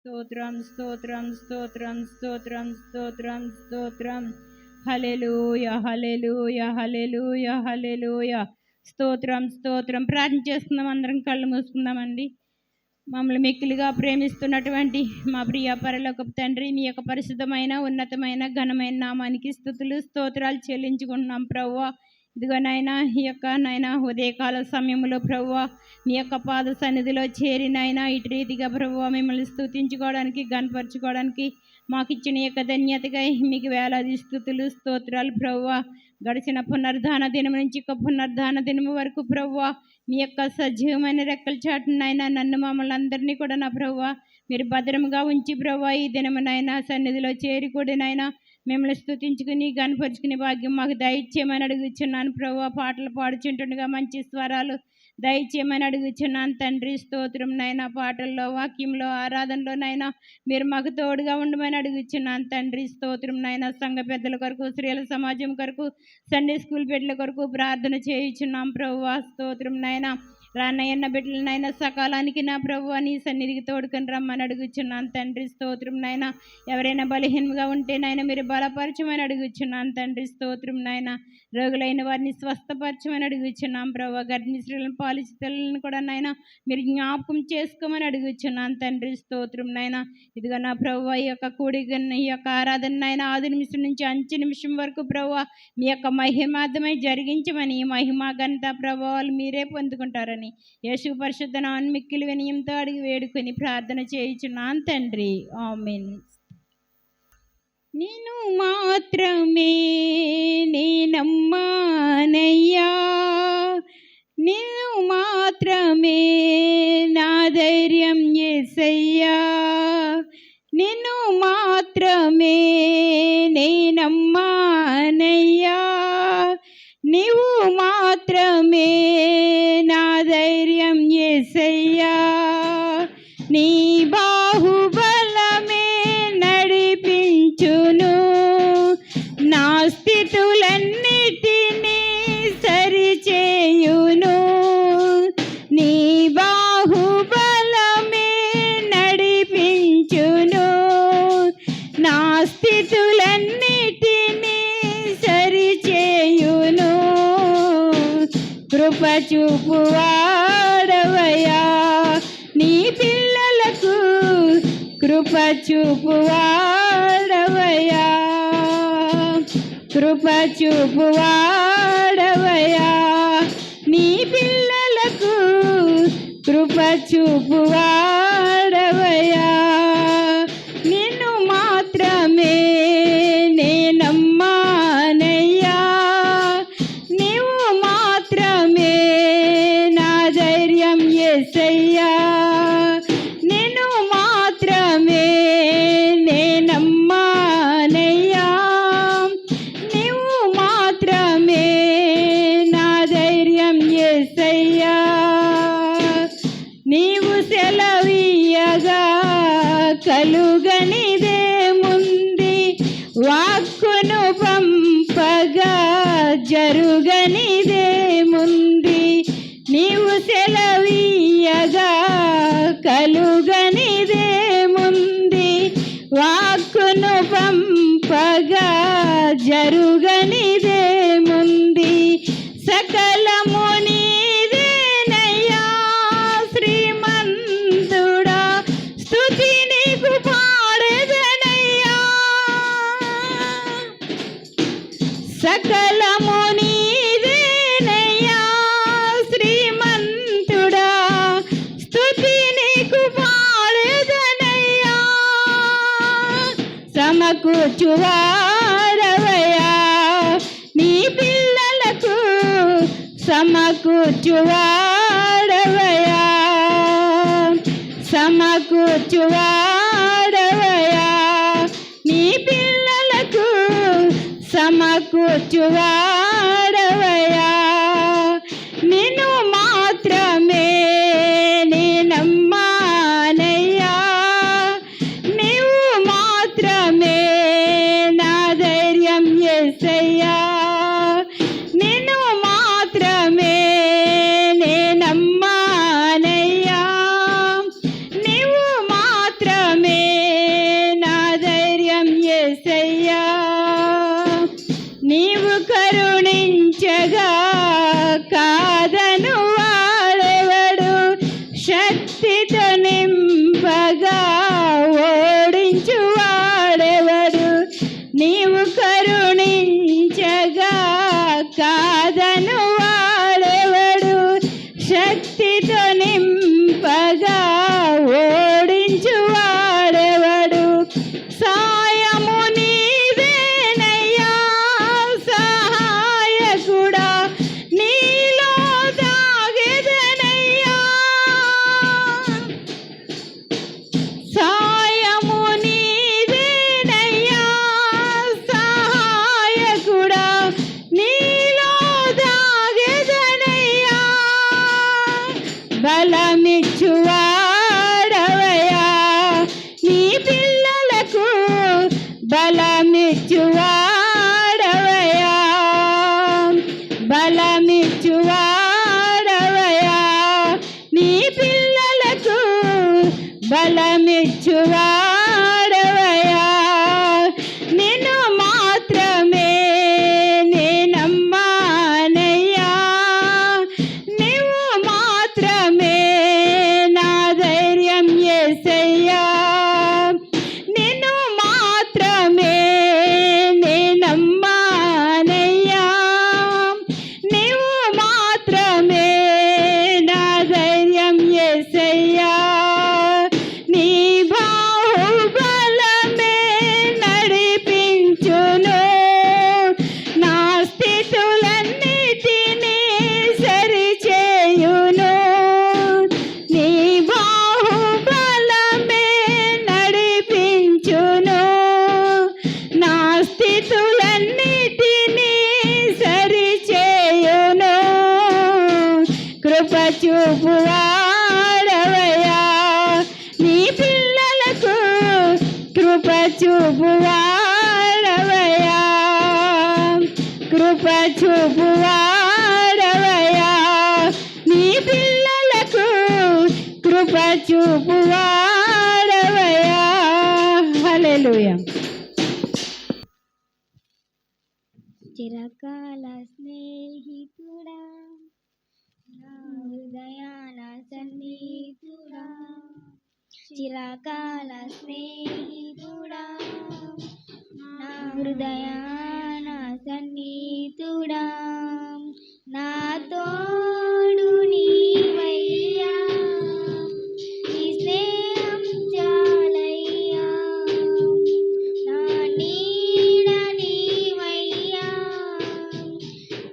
స్తోత్రం స్తోత్రం స్తోత్రం స్తోత్రం స్తోత్రం స్తోత్రం. హల్లెలూయా హల్లెలూయా హల్లెలూయా హల్లెలూయా. స్తోత్రం స్తోత్రం. ప్రార్థన చేస్తున్నాం, అందరం కళ్ళు మూసుకుందామండి. మమ్మల్ని మిక్కిలిగా ప్రేమిస్తున్నటువంటి మా ప్రియ పరలోకపు తండ్రి, మీ యొక్క పరిశుద్ధమైన ఉన్నతమైన ఘనమైన నామానికి స్తుతులు స్తోత్రాలు చెల్లించుకుంటున్నాం ప్రభువా. ఇదిగో నాయన, ఈ యొక్క నాయన ఉదయకాల సమయంలో ప్రభువా మీ యొక్క పాద సన్నిధిలో చేరినైనా ఇటు రీతిగా ప్రభువా మిమ్మల్ని స్తుతించుకోవడానికి గణపరచుకోవడానికి మాకు ఇచ్చిన యొక్క ధన్యతగా మీకు వేలాది స్తుతులు స్తోత్రాలు ప్రభువా. గడిచిన పునరుద్ధాన దినం నుంచి ఇక పునరుద్ధాన దినం వరకు ప్రభువా మీ యొక్క సజీవమైన రెక్కల చాటునైనా నన్ను మమ్మల్ని అందరినీ కూడా నా ప్రభువా మీరు భద్రంగా ఉంచి ప్రభువా ఈ దినమునైనా సన్నిధిలో చేరికూడినైనా మిమ్మల్ని స్తుతించుకుని గణపరుచుకునే భాగ్యం మాకు దయచేయమని అడుగుచున్నాను ప్రభువా. పాటలు పాడుచుంటుండగా మంచి స్వరాలు దయచేయమని అడుగుచున్నాను తండ్రి. స్తోత్రం నైనా, పాటల్లో వాక్యంలో ఆరాధనలో నైనా మీరు మాకు తోడుగా ఉండమని అడుగుచున్నాను తండ్రి. స్తోత్రం నైనా, సంఘ పెద్దల కొరకు, స్త్రీల సమాజం కొరకు, సండే స్కూల్ బిడ్డల కొరకు ప్రార్థన చేయుచున్నాం ప్రభువా. స్తోత్రం నైనా, రానయ్యన్న బిడ్డలనైనా సకాలానికి నా ప్రభువా నీ సన్నిధికి తోడుకొని రమ్మని అడుగుచున్నాను తండ్రి. స్తోత్రం నైనా, ఎవరైనా బలహీనంగా ఉంటే నైనా మీరు బలపరచమని అడుగుచున్నాను తండ్రి. స్తోత్రం నైనా, రోగులైన వారిని స్వస్థపరచమని అడుగుచున్నాం ప్రభువా. గర్భిణీ స్త్రీలను పాలిస్తలను కూడా నైనా మీరు జ్ఞాపకం చేసుకోమని అడుగుచున్నాను తండ్రి. స్తోత్రం నైనా, ఇదిగో నా ప్రభువా ఈ యొక్క ఈ యొక్క ఆరాధన నైనా ఆది నిమిషం నుంచి అంచె నిమిషం వరకు ప్రభువా మీ యొక్క మహిమార్థమై జరిగించమని మహిమ ఘనత ప్రభావాలు మీరే పొందుకుంటారని యేసు పరిశుద్ధ నామమున మిక్కిలి వినయంతో అడిగి వేడుకొని ప్రార్థన చేయుచున్నాను తండ్రి. ఆమేన్. నిన్ను మాత్రమే నేనమ్మానయ్యా, నిన్ను మాత్రమే నా ధైర్యం యేసయ్యా, నిన్ను మాత్రమే నేనమ్మానయ్యా, నీవు మాత్రమే నా ధైర్యం యేసయ్యా, నీ బాహుబలమే నడిపించును, నా స్థితులన్నిటినీ సరిచేయును, నీ బాహుబలమే నడిపించును, నా స్థితులన్నిటినీ సరిచేయును, కృప చూపువాడవయ్యా నీ పిల్లలకు, కృప చూపువాడవయ్యా, కృప చూపువాడవయ్యా నీ పిల్లలకు, కృప చూపువాడవయ్యా, నిన్ను మాత్రమే నేనమ్మానయ్యా, నీవు మాత్రమే నా ధైర్యం యేసయ్యా, నిన్ను మాత్రమే నేనమ్మానయ్యా, నీవు మాత్రమే నా ధైర్యం యేసయ్యా, నీవు సెలవీయగా కలుగనిదేముంది, వాక్కును పంపగా జరుగనిదేముంది, నీవు సెలవీయగా కలుగనిదేముంది, వాక్కును పంపగా జరుగనిదేముంది, సకలము నీదేనయ్యా శ్రీమంతుడా, స్తుతి నీకు పాడెదనయ్యా, సకలము నీదేనయ్యా శ్రీమంతుడా, స్తుతి నీకు పాడెదనయ్యా, సమకూర్చువాడవయ్యా నీ పిల్లలకు, సమకూర్చువాడవయ్యా, సమకూర్చువాడవయ్యా నీ పిల్లలకు, సమకూర్చువాడవయ్యా, నిన్ను మాత్రమే నేనమ్మానయ్యా, నీవు మాత్రమే నా ధైర్యం యేసయ్యా, నిన్ను మాత్రమే నేనమ్మానయ్యా, నీవు మాత్రమే నిచ్చువాడవయ్యా, నిన్ను మాత్రమే నేనమ్మానయ్యా, నీవు మాత్రమే నా ధైర్యం యేసయ్యా, నిన్ను మాత్రమే నేనమ్మానయ్యా, నీవు మాత్రమే నా ధైర్యం యేసయ్యా, నీ బాహుబలమే నడిపించును, నా స్థితులన్నిటినీ సరిచేయును, నీ బాహుబలమే నడిపించును, నా స్థితులన్నిటినీ సరిచేయును, కృప చూపువాడవయ్యా, నీ పిల్లలకు కృప చూపువాడవయ్యా, కృప చూపువాడవయ్యా, నీ పిల్లలకు కృప చూపువాడవయ్యా. హల్లెలూయా. చిరకాల స్నేహితుడా, నా హృదయాన సన్నిహితుడా, చిరకాల స్నేహితుడా, నా హృదయాన సన్నిహితుడా, నా తోడు నీవయ్యా, నీ స్నేహం చాలయ్యా, నా నీడ నీవయ్యా,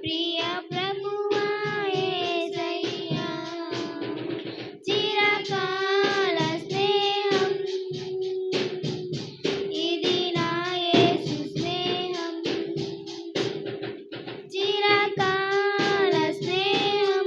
ప్రియ ప్రభువా యేసయ్యా, చిరకాల స్నేహం ఇది నా యేసు స్నేహం, చిరకాల స్నేహం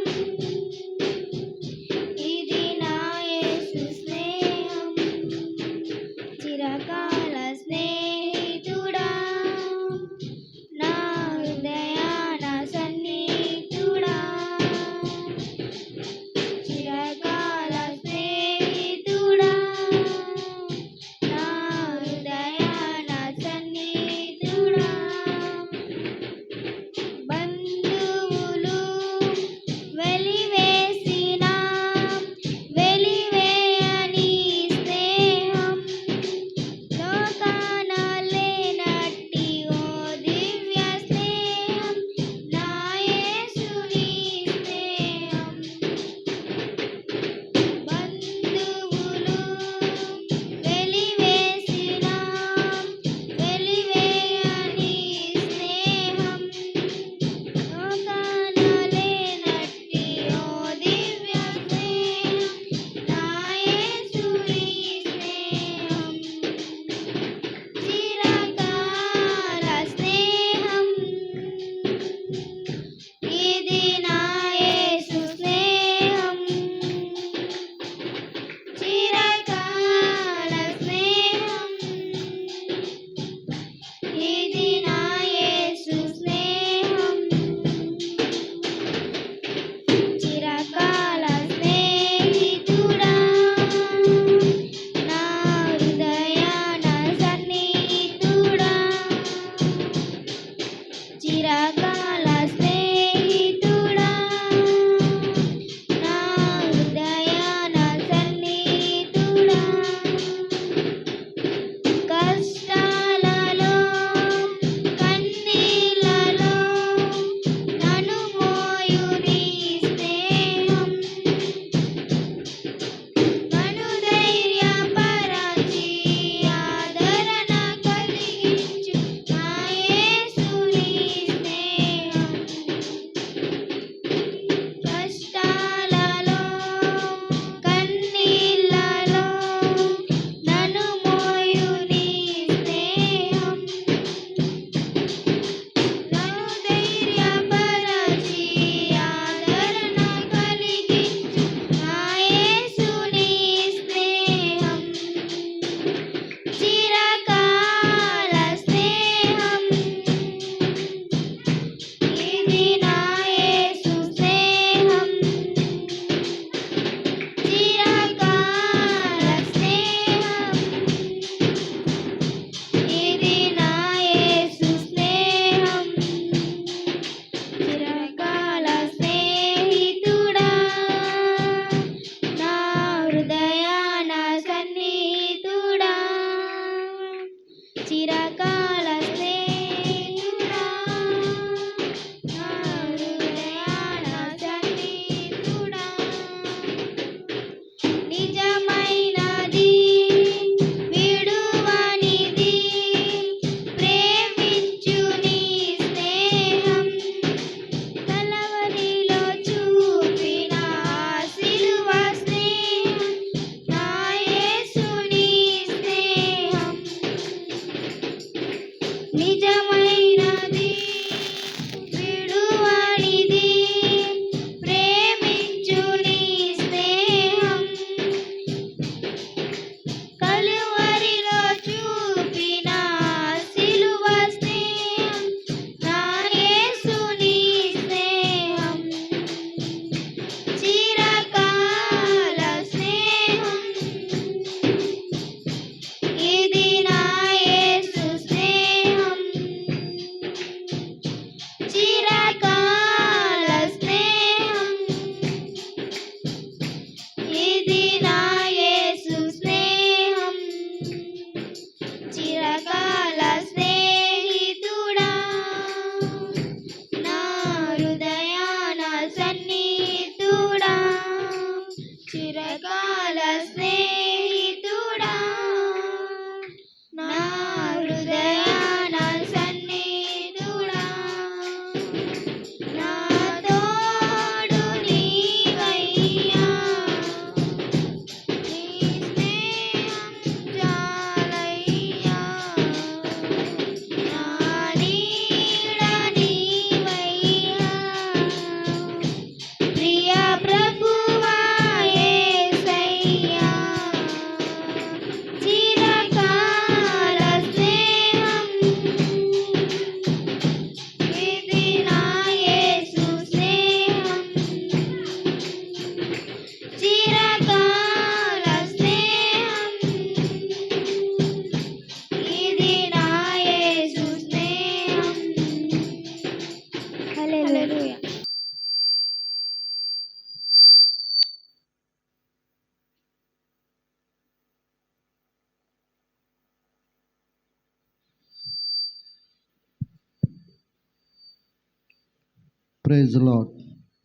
ప్రైజ్ లార్డ్.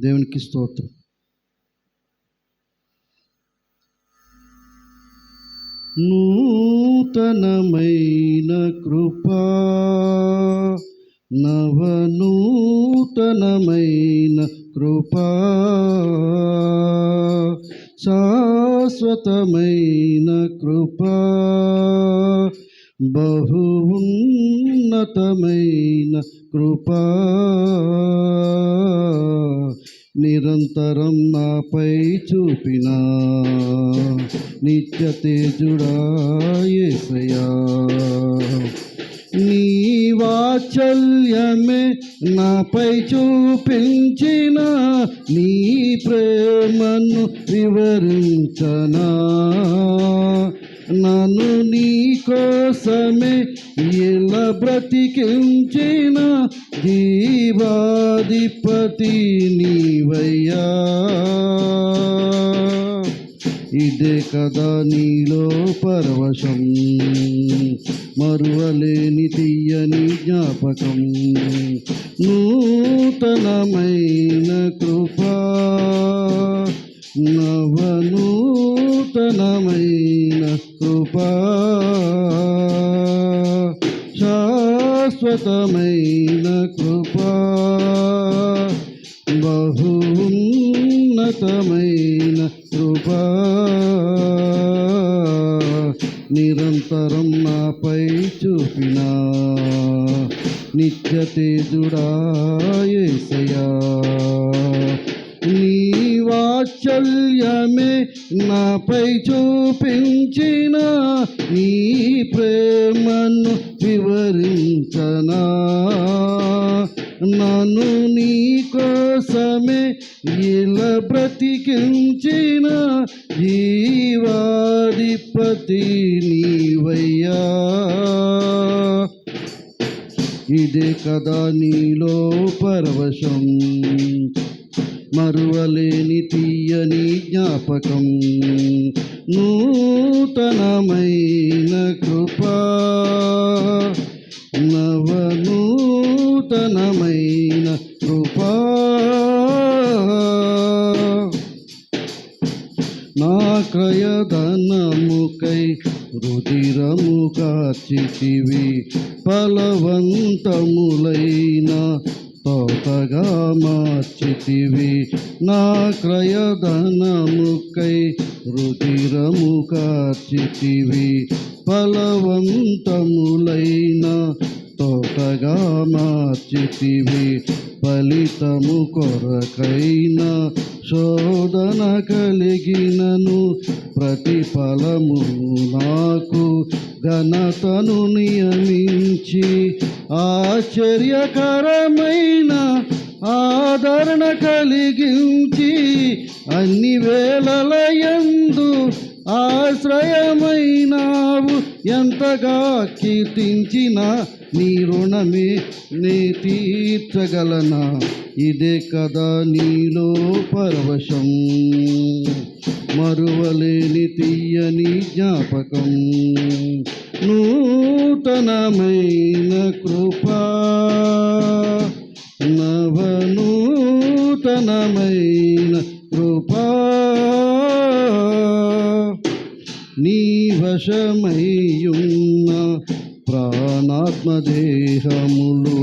దేవునికి స్తోత్రం. నూతనమైన కృపా, నవనూతనమైన కృపా, శాశ్వతమైన కృపా, బహు ఉన్నతమైన కృపా, నిరంతరం నాపై చూపిన నిత్య తేజుడా యేసయ్యా. నీ వాత్సల్యమే నాపై చూపించిన నీ ప్రేమను వివరించనా, నన్ను నీ కోసమే ఎలా బ్రతికించిన జీవాధిపతి నీవయ్యా. ఇదే కదా నీలో పరవశం, మరువలేని తీయని జ్ఞాపకం. నూతనమైన కృపా, నవనూతనమైన కృపా, శాశ్వతమైన కృపా, బహు ఉన్నతమైన కృపా, నిరంతరం నాపై చూపిన నిత్య తేజుడా యేసయ్యా. నీ వాత్సల్యమే నాపై చూపించిన నీ ప్రేమను వివరించనా, నన్ను నీ కోసమే ఇలా బ్రతికించిన జీవాధిపతి నీవయ్యా. ఇదే కదా నీలో పరవశం, మరువలేని తీయని జ్ఞాపకం. నూతనమైన కృపా, నవనూతనమైన కృపా, నా క్రయధనముకై రుధిరము కార్చితివి, ఫలవంతములైన తోటగా మార్చితివి. నా క్రయధనముకై రుధిరము కార్చితివి, ఫలవంతములైన తోటగా మార్చితివి. ఫలితము కొరకైన శోధన కలిగినను ప్రతిఫలము నాకు ఘనతను నియమించి, ఆశ్చర్యకరమైన ఆదరణ కలిగించి, అన్ని వేళలయందు ఆశ్రయమైనావు. ఎంతగా కీర్తించిన నీ రుణమే నే తీర్చగలనా. ఇదే కదా నీలో పరవశం, మరువలేని తీయని జ్ఞాపకం. నూతనమైన కృపా, నవనూతనమైన కృపా, నీ వశమయ్యున్న ప్రాణాత్మదేహములు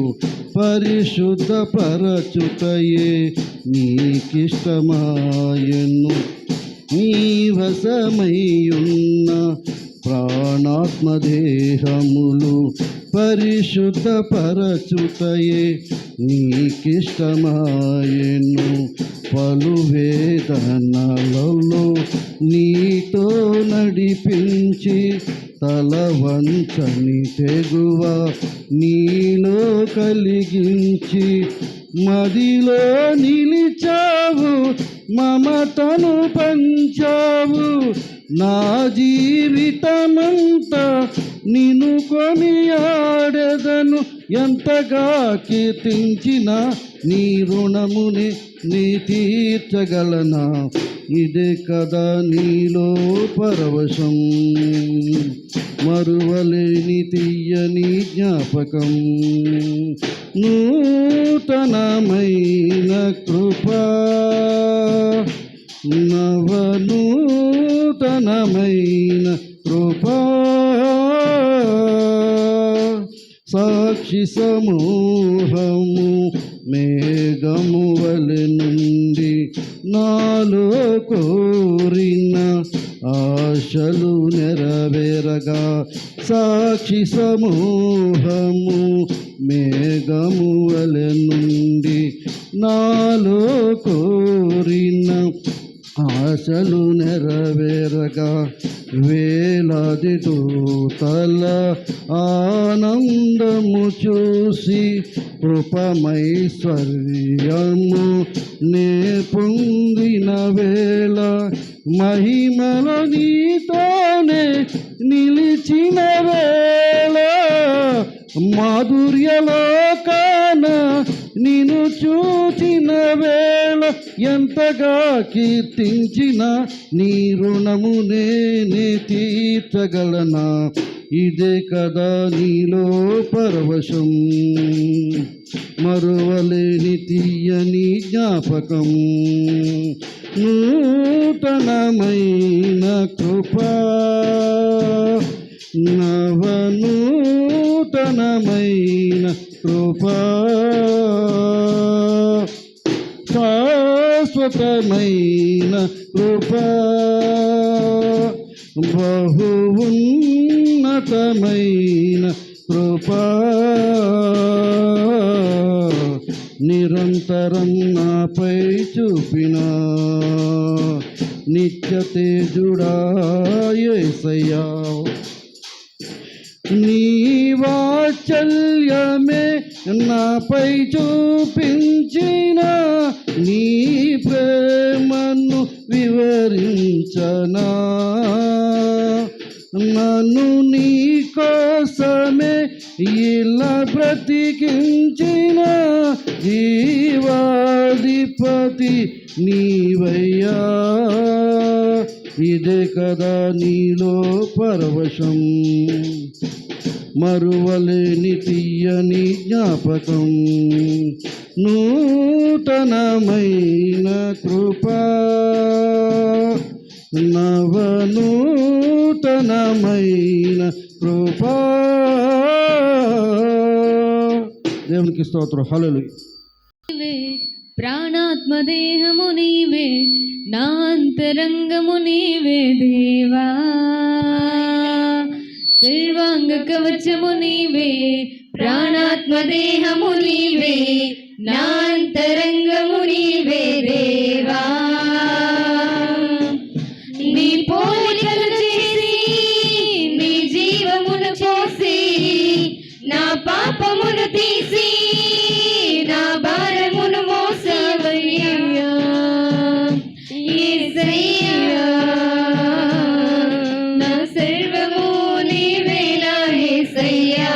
పరిశుద్ధ పరచుటయే నీకిష్టమాయను. నీ వశమయ్యున్న ప్రాణాత్మదేహములు పరిశుద్ధ పరచుటయే నీకిష్టమాయను. పలు వేదనలలో నీతో నడిపించి, తల వంచని తెగువ నీలో కలిగించి, మదిలో నిలిచావు, మమతను పంచావు. నా జీవితమంతా నిన్ను కొనియాడెదను. ఎంతగా కీర్తించిన నీ రుణముని నీ తీర్చగలనా. ఇదే కదా నీలో పరవశం, మరువలేని తీయని జ్ఞాపకం. నూతనమైన కృపా నవనూతనమైన కృపా సాక్షి సమూహము మేఘము వలె నుండి నాలో కోరిన ఆశలు నెరవేరగా సాక్షి సమూహము మేఘము వలె నుండి నాలో కోరిన ఆశలు నెరవేరగా వేలాది దూతల ఆనందము చూసి కృపమైశ్వర్యము నే పొందిన వేళ మహిమల నీతోనే నిలిచిన వేళ మాధుర్యలోకాన నిన్ను చూచిన వేళ ఎంతగా కీర్తించిన నీ రుణము నేనే తీర్చగలనా ఇదే కదా నీలో పరవశం మరువలేని తీయని జ్ఞాపకం నూతనమైన కృపా నవనూతనమైన కృపా శాశ్వతమైన కృపా బహు ఉన్నతమైన కృపా నిరంతరం నాపై చూపిన నిత్య తేజుడా యేసయ్యా నీ వాత్సల్యమే నాపై చూపించిన నీ ప్రేమను వివరించనా నన్ను నీ కోసమే ఇలా బ్రతికించిన జీవాధిపతి నీవయ్యా ఇదే కదా నీలో పరవశం మరువలేని తీయని జ్ఞాపకం నూతనమైన కృపా నవనూతనమైన కృపా దేవునికి స్తోత్రం హల్లెలూయా నీవే ప్రాణాత్మ దేహము నీవే నా అంతరంగము నీవే దేవా సర్వాంగ కవచము నీవే ప్రాణాత్మ దేహము నీవే నా అంతరంగము నీవే దేవా నీ పోలికలు చేసి నీ జీవమును పోసి నా పాపమును తీసి నా భారమును మోసవయ్యా యేసయ్యా నా సర్వము నీవేలా యేసయ్యా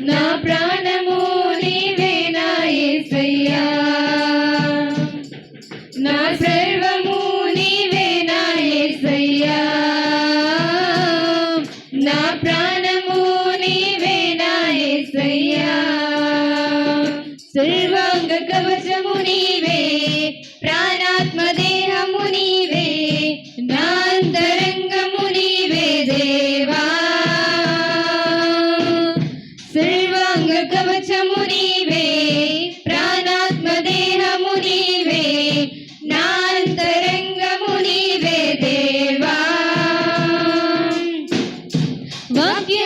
నా ప్రాణము నీవేనా యేసయ్యా నా సర్వము నీవేనా యేసయ్యా నా ప్రాణము నీవేనా యేసయ్యా సర్వాంగ కవచము నీవే ప్రాణాత్మ దేహము నీవే నా అంతరంగము నీవే దేవా సర్వాంగ కవచము నీవే ప్రాణాత్మ దేహము నీవే నా అంతరంగము నీవే దేవా వాక్య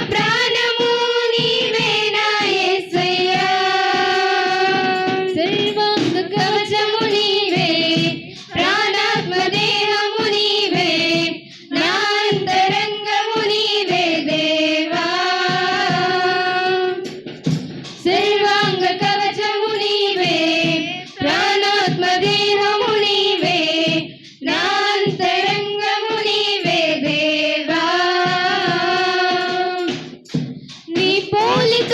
ప్రాణము నీవే నా యేసయ్యా సర్వాంగ కవచము నీవే ప్రాణాత్మ దేహము నీవే నా అంతరంగము నీవే దేవా సర్వాంగ కవచము నీవే ప్రాణాత్మ దేహము నీవే నా అంతరంగము నీవే దేవా నీ పోలిక